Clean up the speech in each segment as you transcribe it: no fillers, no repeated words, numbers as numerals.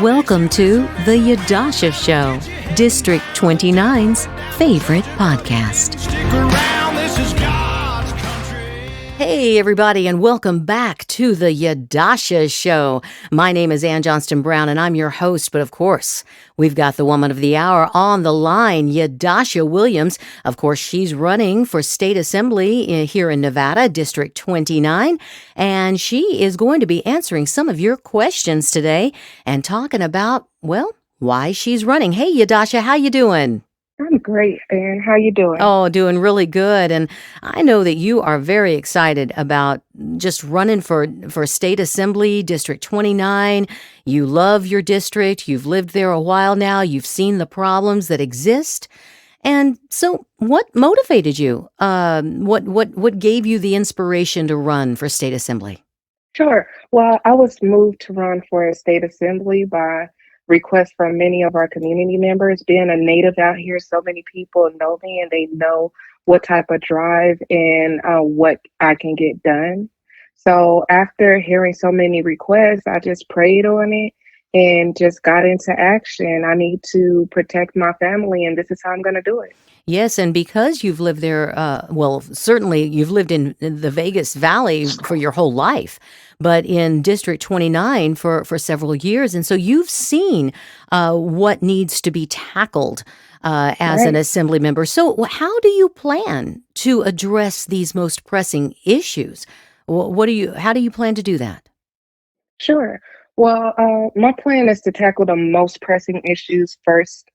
Welcome to the Yadusha Show, District 29's favorite podcast. Hey, everybody, and welcome back to the Yadusha Show. My name is Ann Johnston Brown, and I'm your host. But of course, we've got the woman of the hour on the line, Yadusha Williams. Of course, she's running for state assembly here in Nevada, District 29, and she is going to be answering some of your questions today and talking about, well, why she's running. Hey, Yadusha, how you doing? I'm great, and how you doing? Oh, doing really good. And I know that you are very excited about just running for state assembly, District 29. You love your district. You've lived there a while now. You've seen the problems that exist. And so what motivated you? What gave you the inspiration to run for state assembly? Sure. Well, I was moved to run for a state assembly by request from many of our community members. Being a native out here, so many people know me and they know what type of drive and what I can get done. So after hearing so many requests, I just prayed on it and just got into action. I need to protect my family, and this is how I'm going to do it. Yes, and because you've lived there, well, certainly you've lived in the Vegas Valley for your whole life, but in District 29 for several years. And so you've seen what needs to be tackled as an Right. assembly member. So how do you plan to address these most pressing issues? How do you plan to do that? Sure. Well, my plan is to tackle the most pressing issues first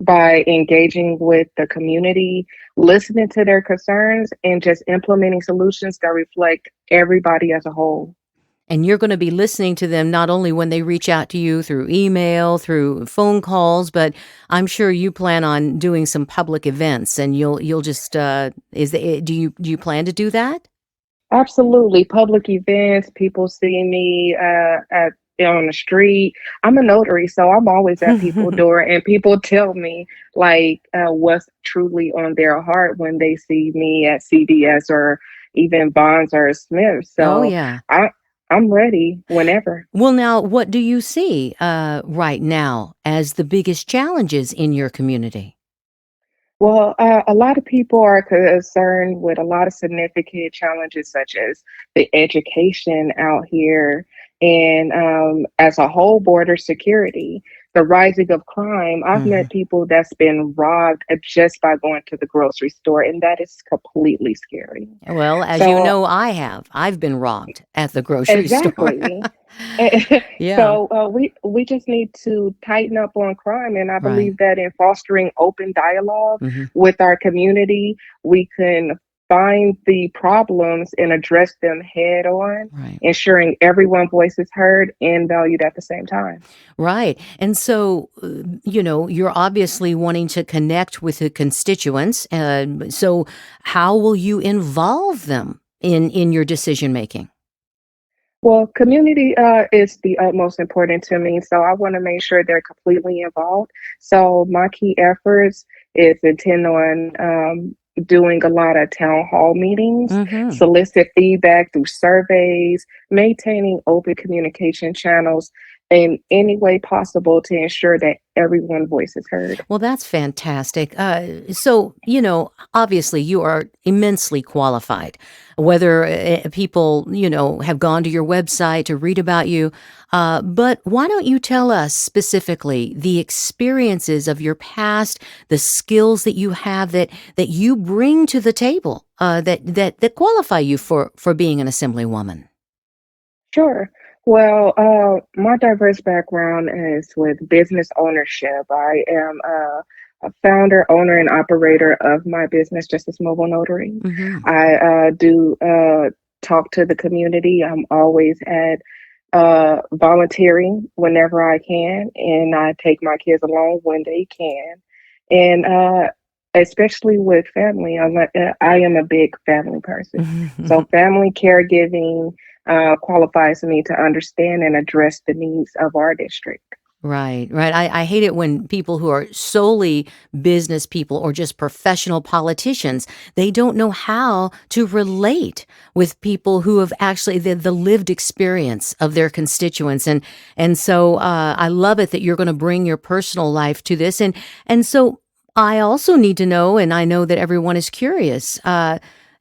by engaging with the community, listening to their concerns, and just implementing solutions that reflect everybody as a whole. And you're going to be listening to them not only when they reach out to you through email, through phone calls, but I'm sure you plan on doing some public events, and you'll just do you plan to do that? Absolutely. Public events, people see me at on the street. I'm a notary, so I'm always at people's door, and people tell me like what's truly on their heart when they see me at CDS or even Bonds or Smith. Oh So yeah. I I'm ready whenever. Well, now what do you see right now as the biggest challenges in your community? Well, a lot of people are concerned with a lot of significant challenges, such as the education out here, and as a whole, border security, the rising of crime. I've Mhm. met people that's been robbed just by going to the grocery store, and that is completely scary. Well, as you So, know, I've been robbed at the grocery store. exactly. Yeah, So we just need to tighten up on crime, and I right. believe that in fostering open dialogue Hmm. with our community, we can find the problems and address them head on, Right. ensuring everyone's voice is heard and valued at the same time. Right. And so, you're obviously wanting to connect with the constituents. So how will you involve them in your decision making? Well, community is the utmost important to me, so I want to make sure they're completely involved. So my key efforts is intend on doing a lot of town hall meetings, Hmm. solicit feedback through surveys, maintaining open communication channels in any way possible to ensure that everyone's voice is heard. Well, that's fantastic. So, obviously you are immensely qualified, whether people, have gone to your website to read about you. But why don't you tell us specifically the experiences of your past, the skills that you have that you bring to the table that qualify you for being an assemblywoman? Sure. Well, my diverse background is with business ownership. I am a founder, owner, and operator of my business, Justice Mobile Notary. Hmm. I do talk to the community. I'm always at volunteering whenever I can, and I take my kids along when they can. And especially with family, I am a big family person. So family caregiving qualifies me to understand and address the needs of our district. Right, right. I hate it when people who are solely business people or just professional politicians, they don't know how to relate with people who have actually the lived experience of their constituents. And so I love it that you're going to bring your personal life to this. And so I also need to know, and I know that everyone is curious,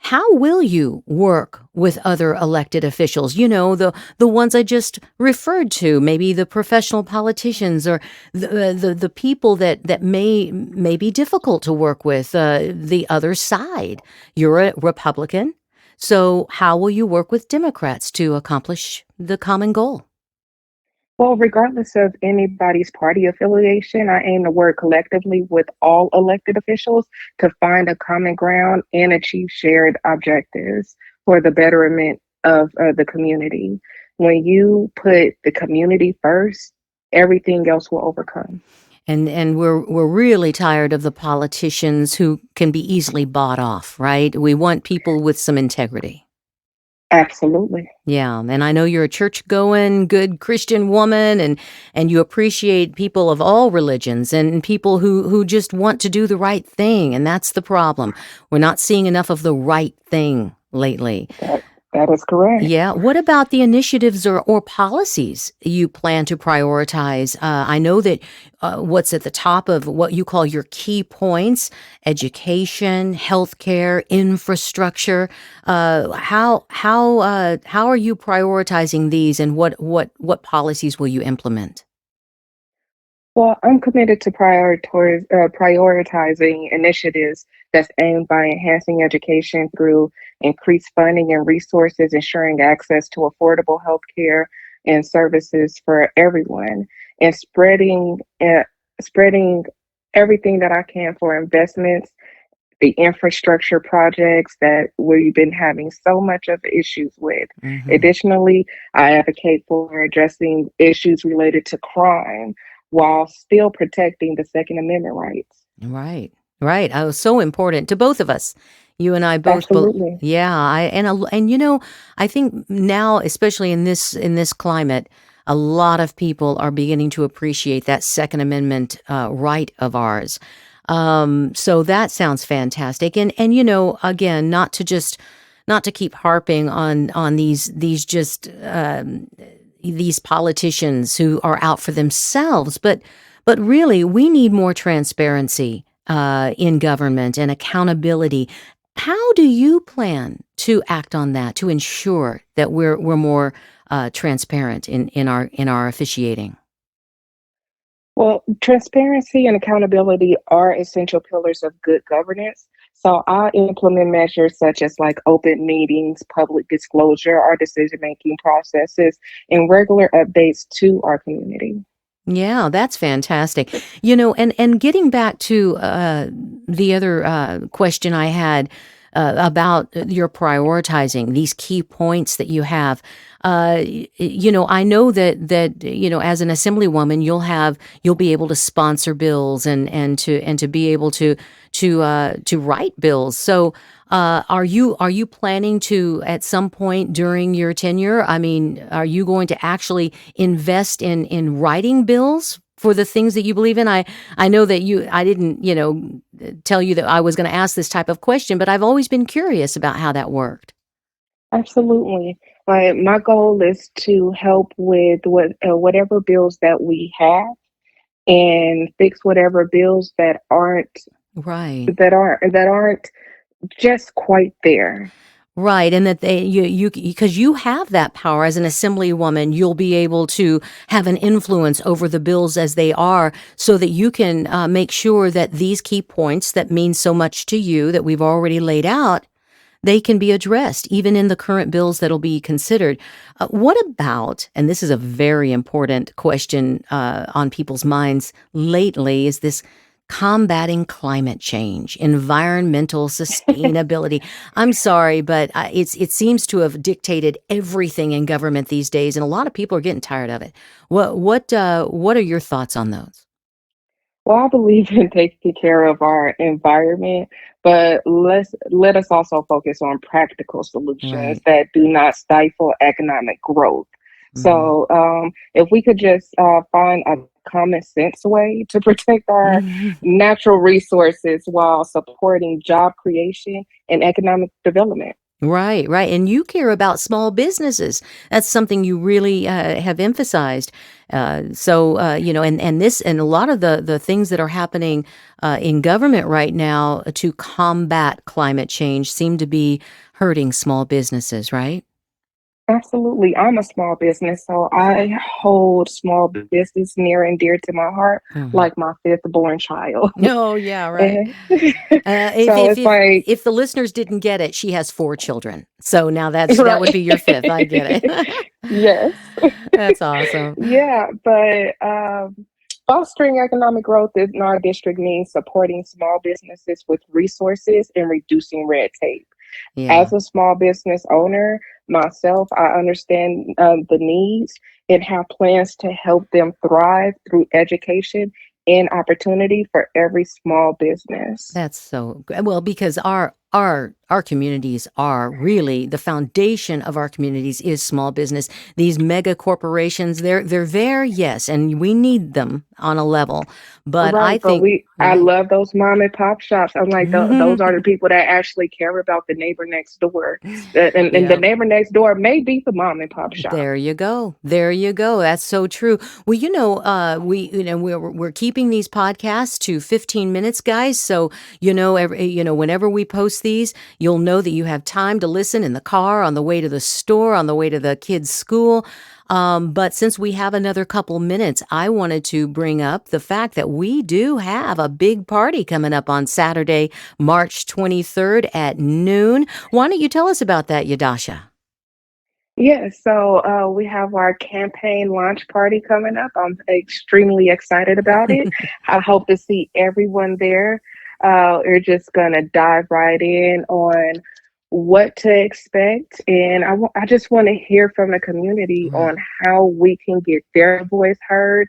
how will you work with other elected officials? You know, the ones I just referred to, maybe the professional politicians or the people that may be difficult to work with, the other side. You're a Republican, so how will you work with Democrats to accomplish the common goal? Well, regardless of anybody's party affiliation, I aim to work collectively with all elected officials to find a common ground and achieve shared objectives for the betterment of the community. When you put the community first, everything else will overcome. And we're really tired of the politicians who can be easily bought off, right? We want people with some integrity. Absolutely. Yeah, and I know you're a church-going, good Christian woman, and you appreciate people of all religions and people who just want to do the right thing, and that's the problem. We're not seeing enough of the right thing lately. That is correct. Yeah. What about the initiatives or policies you plan to prioritize? I know that what's at the top of what you call your key points: education, healthcare, infrastructure. How are you prioritizing these, and what policies will you implement? Well, I'm committed to prioritizing initiatives that's aimed by enhancing education through increased funding and resources, ensuring access to affordable healthcare and services for everyone, and spreading everything that I can for investments, the infrastructure projects that we've been having so much of issues with. Hmm. Additionally, I advocate for addressing issues related to crime while still protecting the Second Amendment rights. Right. Right. Oh, so important to both of us. You and I both. Absolutely. Yeah. And I think now, especially in this climate, a lot of people are beginning to appreciate that Second Amendment right of ours. So that sounds fantastic. And again, not to keep harping on these politicians who are out for themselves, but really, we need more transparency in government and accountability. How do you plan to act on that to ensure that we're more transparent in our officiating? Well, transparency and accountability are essential pillars of good governance. So I implement measures such as like open meetings, public disclosure, our decision making processes, and regular updates to our community. Yeah, that's fantastic. And getting back to the other question I had about your prioritizing these key points that you have. I know that as an assemblywoman, you'll be able to sponsor bills and to be able to write bills. So, are you planning to at some point during your tenure? I mean, are you going to actually invest in writing bills for the things that you believe in? I know that I didn't tell you that I was going to ask this type of question, but I've always been curious about how that worked. Absolutely. My goal is to help with whatever bills that we have and fix whatever bills Right. that aren't just quite there. Right, and that you because you have that power as an assemblywoman, you'll be able to have an influence over the bills as they are, so that you can make sure that these key points that mean so much to you that we've already laid out, they can be addressed even in the current bills that'll be considered. What about, and this is a very important question on people's minds lately, is this combating climate change, environmental sustainability. I'm sorry, but it seems to have dictated everything in government these days, and a lot of people are getting tired of it. What are your thoughts on those? Well, I believe in taking care of our environment, but let us also focus on practical solutions Right. that do not stifle economic growth. So if we could just find a common sense way to protect our natural resources while supporting job creation and economic development. Right, right. And you care about small businesses. That's something you really have emphasized. And this and a lot of the things that are happening in government right now to combat climate change seem to be hurting small businesses, right? Absolutely. I'm a small business, so I hold small business near and dear to my heart, Hmm. like my fifth born child. Oh, yeah, right. And If so if it's if like, if the listeners didn't get it, she has 4 children. So now that would right. be your fifth. I get it. Yes. That's awesome. Yeah, but fostering economic growth in our district means supporting small businesses with resources and reducing red tape. Yeah. As a small business owner myself, I understand the needs and have plans to help them thrive through education and opportunity for every small business. That's so good. Well, because our communities are really the foundation of our communities is small business. These mega corporations, they're there, yes, and we need them on a level. But I Right, but think, I right. love those mom and pop shops. I'm like, those are the people that actually care about the neighbor next door. And the Yeah. neighbor next door may be the mom and pop shop. There you go. There you go. That's so true. Well, we're keeping these podcasts to 15 minutes, guys. So whenever we post these, you'll know that you have time to listen in the car, on the way to the store, on the way to the kids' school. But since we have another couple minutes, I wanted to bring up the fact that we do have a big party coming up on Saturday, March 23rd at noon. Why don't you tell us about that, Yadasha? Yeah, so we have our campaign launch party coming up. I'm extremely excited about it. I hope to see everyone there. We're just gonna dive right in on what to expect, and I just want to hear from the community on how we can get their voice heard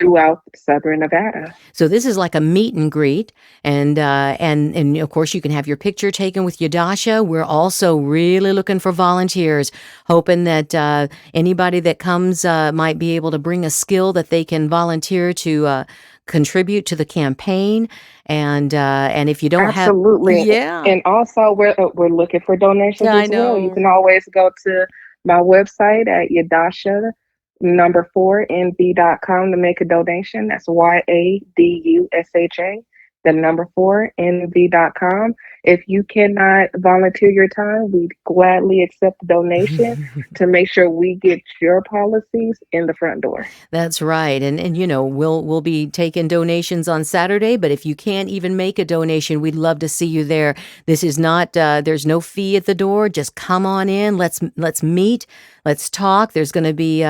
throughout Southern Nevada. So this is like a meet and greet, and of course you can have your picture taken with Yadasha. We're also really looking for volunteers, hoping that anybody that comes might be able to bring a skill that they can volunteer to contribute to the campaign. And if you don't have, Absolutely. yeah, And also we're looking for donations I as well. You know. can always go to my website at Yadusha number 4nv.com to make a donation. That's YADUSHA, the number 4nv.com. If you cannot volunteer your time, we gladly accept the donation to make sure we get your policies in the front door. That's right. And we'll be taking donations on Saturday, but if you can't even make a donation, we'd love to see you there. This is not there's no fee at the door. Just come on in. Let's meet. Let's talk. There's going to be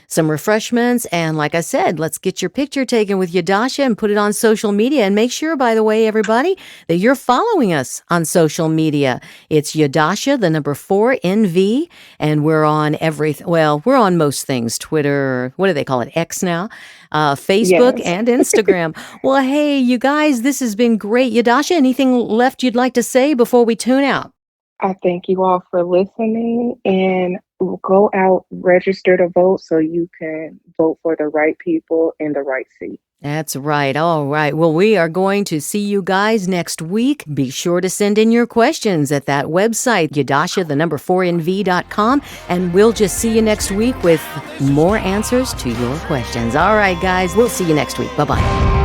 some refreshments, and like I said, let's get your picture taken with Yadasha and put it on social media. And make sure, by the way, everybody, that you're following us on social media. It's Yadasha, the number 4NV, and we're on we're on most things, Twitter, what do they call it, X now, Facebook Yes. and Instagram. Well, hey, you guys, this has been great. Yadasha, anything left you'd like to say before we tune out? I thank you all for listening, and go out, register to vote so you can vote for the right people in the right seat. That's right. All right. Well, we are going to see you guys next week. Be sure to send in your questions at that website, Yadasha, the number 4nv.com, and we'll just see you next week with more answers to your questions. All right, guys, we'll see you next week. Bye-bye.